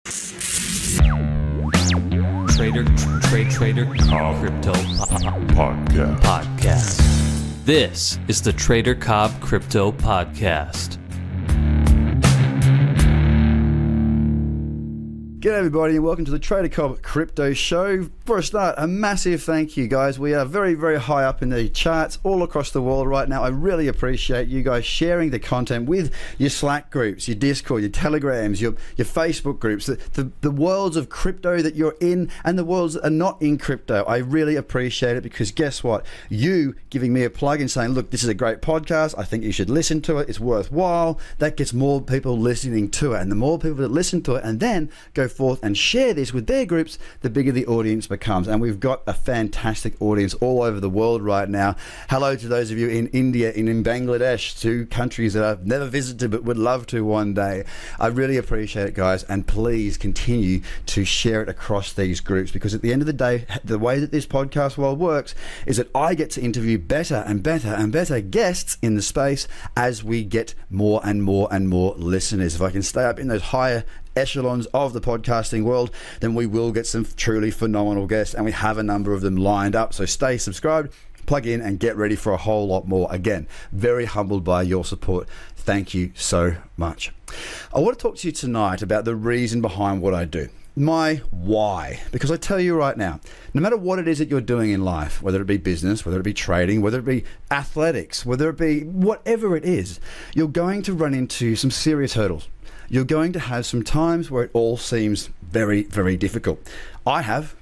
Trader Crypto Podcast. This is the Trader Cobb Crypto Podcast. G'day everybody and welcome to the Trader Cobb Crypto Show. For a start, a massive thank you guys. We are very, very high up in the charts all across the world right now. I really appreciate you guys sharing the content with your Slack groups, your Discord, your Telegrams, your Facebook groups, the worlds of crypto that you're in and the worlds that are not in crypto. I really appreciate it because guess what? You giving me a plug and saying, look, this is a great podcast. I think you should listen to it. It's worthwhile. That gets more people listening to it. And the more people that listen to it and then go forth and share this with their groups, the bigger the audience becomes. And we've got a fantastic audience all over the world right now. Hello to those of you in India and in Bangladesh, two countries that I've never visited but would love to one day. I really appreciate it, guys, and please continue to share it across these groups because at the end of the day, the way that this podcast world works is that I get to interview better and better and better guests in the space as we get more and more and more listeners. If I can stay up in those higher echelons of the podcasting world, then we will get some truly phenomenal guests, and we have a number of them lined up. So stay subscribed, plug in, and get ready for a whole lot more. Again, very humbled by your support. Thank you so much. I want to talk to you tonight about the reason behind what I do. My why. Because I tell you right now, no matter what it is that you're doing in life, whether it be business, whether it be trading, whether it be athletics, whether it be whatever it is, you're going to run into some serious hurdles. You're going to have some times where it all seems very, very difficult. I have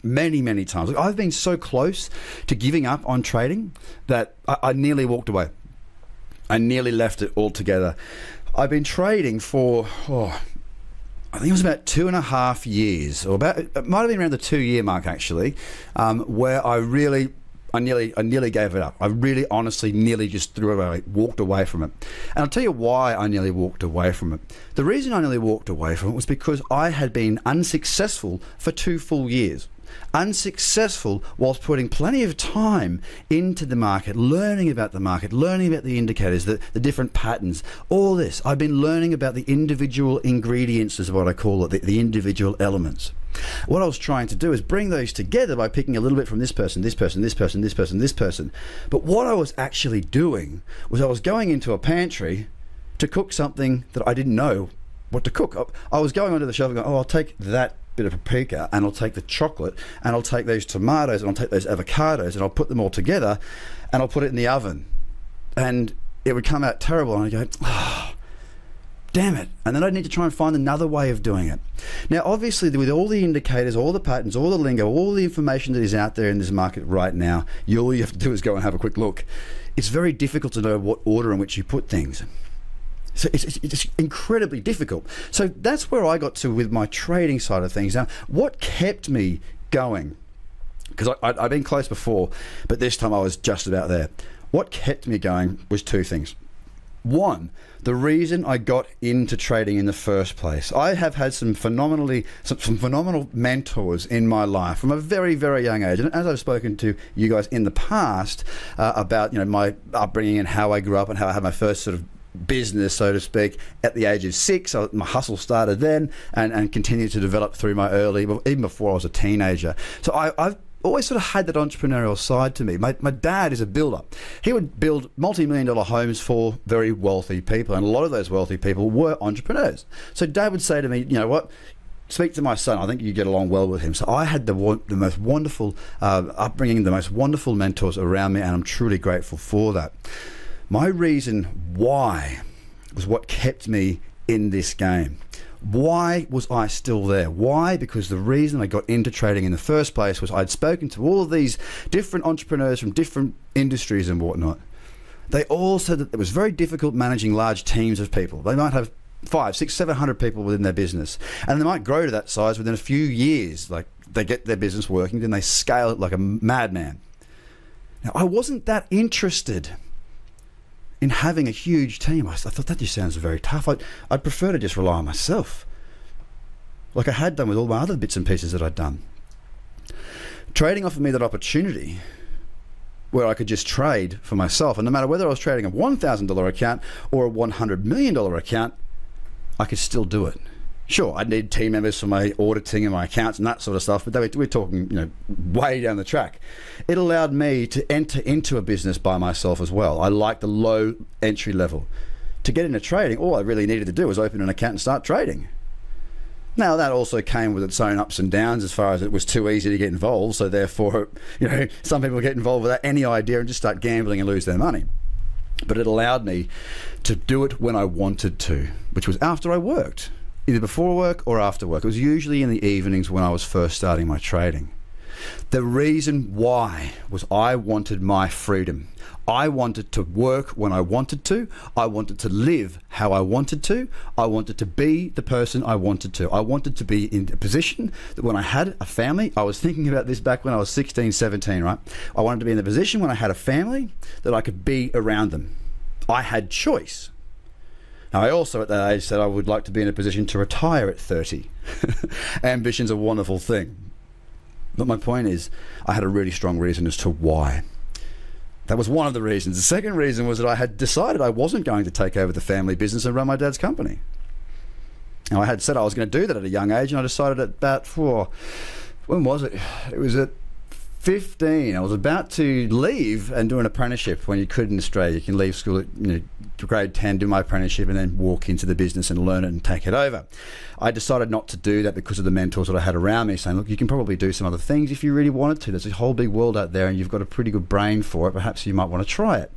many times. I've been so close to giving up on trading that I nearly walked away. I nearly left it altogether. I've been trading for, I think it was about 2.5 years, or about, it might have been around the 2-year mark actually, where I nearly gave it up. I really honestly nearly just walked away from it. And I'll tell you why I nearly walked away from it. The reason I nearly walked away from it was because I had been unsuccessful for 2 full years. Unsuccessful whilst putting plenty of time into the market, learning about the market, learning about the indicators, the different patterns, all this. I've been learning about the individual ingredients is what I call it, the individual elements. What I was trying to do is bring those together by picking a little bit from this person, this person, this person, this person, this person. But what I was actually doing was I was going into a pantry to cook something that I didn't know what to cook. I was going onto the shelf and going, I'll take that bit of paprika and I'll take the chocolate and I'll take those tomatoes and I'll take those avocados and I'll put them all together and I'll put it in the oven. And it would come out terrible and I'd go, damn it. And then I'd need to try and find another way of doing it. Now, obviously, with all the indicators, all the patterns, all the lingo, all the information that is out there in this market right now, all you have to do is go and have a quick look. It's very difficult to know what order in which you put things. So it's incredibly difficult. So that's where I got to with my trading side of things. Now, what kept me going? Because I've been close before, but this time I was just about there. What kept me going was 2 things. One, the reason I got into trading in the first place. I have had some phenomenal mentors in my life from a very, very young age. And as I've spoken to you guys in the past about my upbringing and how I grew up and how I had my first sort of business, so to speak, at the age of 6. My hustle started then and continued to develop through my even before I was a teenager. So I've always sort of had that entrepreneurial side to me. My dad is a builder. He would build multi-million-dollar homes for very wealthy people, and a lot of those wealthy people were entrepreneurs. So Dad would say to me, you know what, speak to my son. I think you get along well with him. So I had the most wonderful upbringing, the most wonderful mentors around me, and I'm truly grateful for that. My reason why was what kept me in this game. Why was I still there? Why? Because the reason I got into trading in the first place was I'd spoken to all of these different entrepreneurs from different industries and whatnot. They all said that it was very difficult managing large teams of people. They might have 500, 600, 700 people within their business, and they might grow to that size within a few years. Like, they get their business working, then they scale it like a madman. Now, I wasn't that interested in having a huge team. I thought that just sounds very tough. I'd prefer to just rely on myself, like I had done with all my other bits and pieces that I'd done. Trading offered me that opportunity where I could just trade for myself, and no matter whether I was trading a $1,000 account or a $100 million account, I could still do it. Sure, I need team members for my auditing and my accounts and that sort of stuff, but we're talking, way down the track. It allowed me to enter into a business by myself as well. I like the low entry level. To get into trading, all I really needed to do was open an account and start trading. Now, that also came with its own ups and downs as far as it was too easy to get involved, so therefore, some people get involved without any idea and just start gambling and lose their money. But it allowed me to do it when I wanted to, which was after I worked. Either before work or after work. It was usually in the evenings when I was first starting my trading. The reason why was I wanted my freedom. I wanted to work when I wanted to. I wanted to live how I wanted to. I wanted to be the person I wanted to. I wanted to be in a position that when I had a family, I was thinking about this back when I was 16, 17, right? I wanted to be in the position when I had a family that I could be around them. I had choice. Now, I also at that age said I would like to be in a position to retire at 30. Ambition's a wonderful thing. But my point is, I had a really strong reason as to why. That was one of the reasons. The second reason was that I had decided I wasn't going to take over the family business and run my dad's company. Now, I had said I was going to do that at a young age, and I decided at about, when was it? It was at 15. I was about to leave and do an apprenticeship when you could in Australia. You can leave school at grade 10, do my apprenticeship, and then walk into the business and learn it and take it over. I decided not to do that because of the mentors that I had around me saying, look, you can probably do some other things if you really wanted to. There's a whole big world out there and you've got a pretty good brain for it. Perhaps you might want to try it.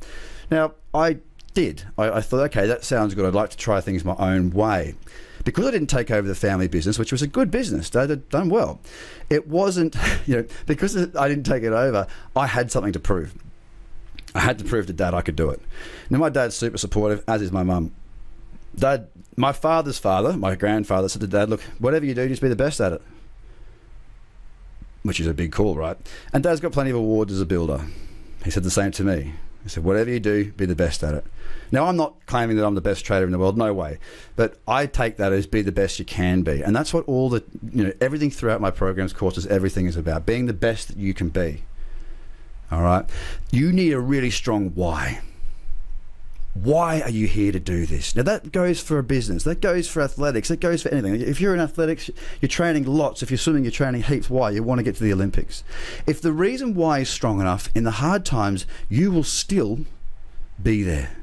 Now, I did. I thought, okay, that sounds good. I'd like to try things my own way. Because I didn't take over the family business, which was a good business, they had done well. It wasn't, because I didn't take it over, I had something to prove. I had to prove to Dad I could do it. Now, my dad's super supportive, as is my mum. Dad, my father's father, my grandfather, said to Dad, look, whatever you do, just be the best at it. Which is a big call, right? And Dad's got plenty of awards as a builder. He said the same to me. He said, whatever you do, be the best at it. Now, I'm not claiming that I'm the best trader in the world, no way. But I take that as be the best you can be. And that's what all the, everything throughout my programs, courses, everything is about. Being the best that you can be. All right? You need a really strong why. Why are you here to do this? Now, that goes for a business. That goes for athletics. That goes for anything. If you're in athletics, you're training lots. If you're swimming, you're training heaps. Why? You want to get to the Olympics. If the reason why is strong enough, in the hard times, you will still be there.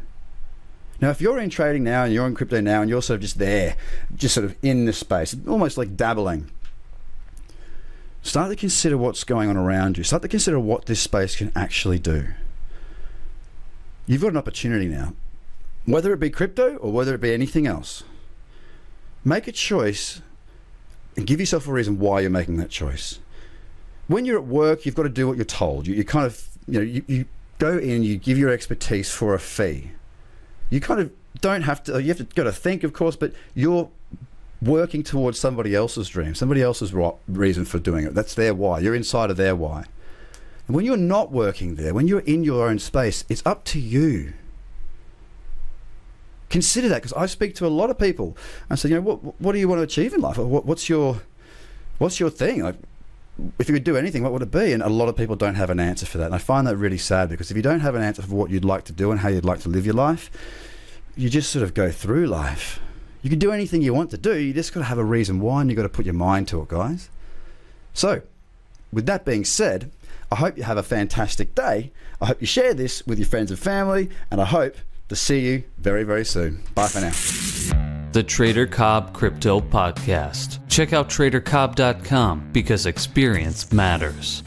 Now, if you're in trading now and you're in crypto now and you're sort of just there, just sort of in this space, almost like dabbling, start to consider what's going on around you. Start to consider what this space can actually do. You've got an opportunity now, whether it be crypto or whether it be anything else. Make a choice and give yourself a reason why you're making that choice. When you're at work, you've got to do what you're told. You kind of, you go in, you give your expertise for a fee. You kind of don't have to, you have to got to think, of course, but you're working towards somebody else's dream, somebody else's reason for doing it. That's their why. You're inside of their why. And when you're not working there, when you're in your own space, it's up to you. Consider that, because I speak to a lot of people. I say, what do you want to achieve in life? What's your thing? Like, if you could do anything, what would it be? And a lot of people don't have an answer for that. And I find that really sad, because if you don't have an answer for what you'd like to do and how you'd like to live your life, you just sort of go through life. You can do anything you want to do. You just got to have a reason why, and you've got to put your mind to it, guys. So, with that being said, I hope you have a fantastic day. I hope you share this with your friends and family, and I hope to see you very, very soon. Bye for now. The Trader Cobb Crypto Podcast. Check out TraderCobb.com because experience matters.